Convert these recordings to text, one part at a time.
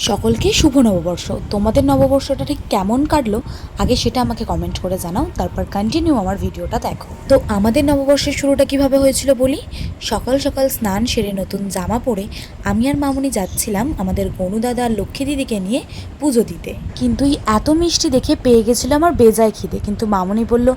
সকলকে শুভ নববর্ষ। তোমাদের নববর্ষটা ঠিক কেমন কাটলো আগে সেটা আমাকে কমেন্ট করে জানাও, তারপর কন্টিনিউ আমার ভিডিওটা দেখো। তো আমাদের নববর্ষের শুরুটা কিভাবে হয়েছিল বলি। সকাল সকাল স্নান সেরে নতুন জামা পরে আমি আর মামুনি যাচ্ছিলাম আমাদের গনু দাদা আর লক্ষ্মী দিদিকে নিয়ে পুজো দিতে। কিন্তু এই এত মিষ্টি দেখে পেয়ে গেছিল আমার বেজায় খিদে, কিন্তু মামুনি বলল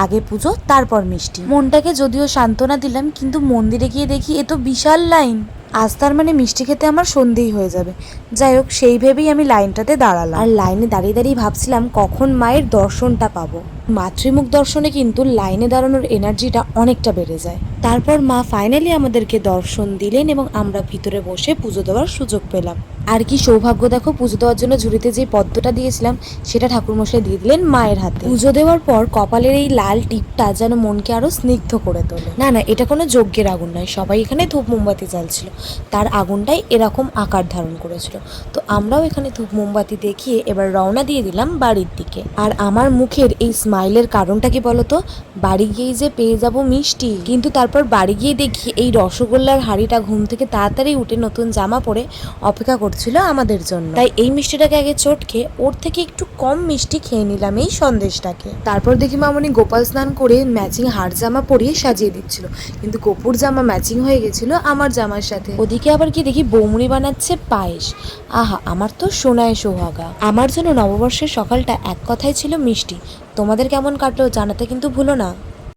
আগে পুজো তারপর মিষ্টি। মনটাকে যদিও সান্ত্বনা দিলাম, কিন্তু মন্দিরে গিয়ে দেখি এ তো বিশাল লাইন। আজ তার মানে মিষ্টি খেতে আমার সন্ধেই হয়ে যাবে। যাই হোক, সেই ভেবেই আমি লাইনটাতে দাঁড়ালাম, আর লাইনে দাঁড়িয়ে দাঁড়িয়ে ভাবছিলাম কখন মায়ের দর্শনটা পাবো। মাতৃমুখ দর্শনে কিন্তু লাইনে দাঁড়ানোর এনার্জিটা অনেকটা বেড়ে যায়। তারপর মা ফাইনালি আমাদেরকে দর্শন দিলেন এবং আমরা ভিতরে বসে পুজো দেওয়ার সুযোগ পেলাম। আর কি সৌভাগ্য দেখো, পুজো দেওয়ার জন্য ঝুড়িতে যে পদ্মটা দিয়েছিলাম সেটা ঠাকুরমশাই দিয়ে দিলেন মায়ের হাতে। পুজো দেওয়ার পর কপালের এই লাল টিপটা যেন মনকে আরো স্নিগ্ধ করে তোলে। না না, এটা কোনো যজ্ঞের আগুন নয়, সবাই এখানে ধূপ মোমবাতি জ্বালছিল, তার আগুনটাই এরকম আকার ধারণ করেছিল। তো আমরাও এখানে ধূপ মোমবাতি দেখিয়ে এবার রওনা দিয়ে দিলাম বাড়ির দিকে। আর আমার মুখের এই স্মাইলের কারণটা কি বলতো, বাড়ি গিয়েই যে পেয়ে যাব মিষ্টি, কিন্তু তারপর বাড়ি গিয়ে দেখি এই রসগোল্লার হাঁড়িটা ঘুম থেকে তাড়াতাড়ি উঠে নতুন জামা পরে অপেক্ষা করছিল আমাদের জন্য। তাই এই মিষ্টিটাকে আগে চটকে ওর থেকে একটু কম মিষ্টি খেয়ে নিলাম এই সন্দেশটাকে। তারপর দেখি মামনি গোপাল স্নান করে ম্যাচিং হার জামা পরিয়ে সাজিয়ে দিচ্ছিল, কিন্তু গোপুর জামা ম্যাচিং হয়ে গেছিল আমার জামার সাথে। ওদিকে আবার কি দেখি বৌমুনি বানাচ্ছে পায়েস। আহা, আমার তো সোনায় সোহাগা। আমার জন্য নববর্ষের সকালটা এক কথায় ছিল মিষ্টি। তোমাদের কেমন কাটলো জানাতে কিন্তু ভুলো না।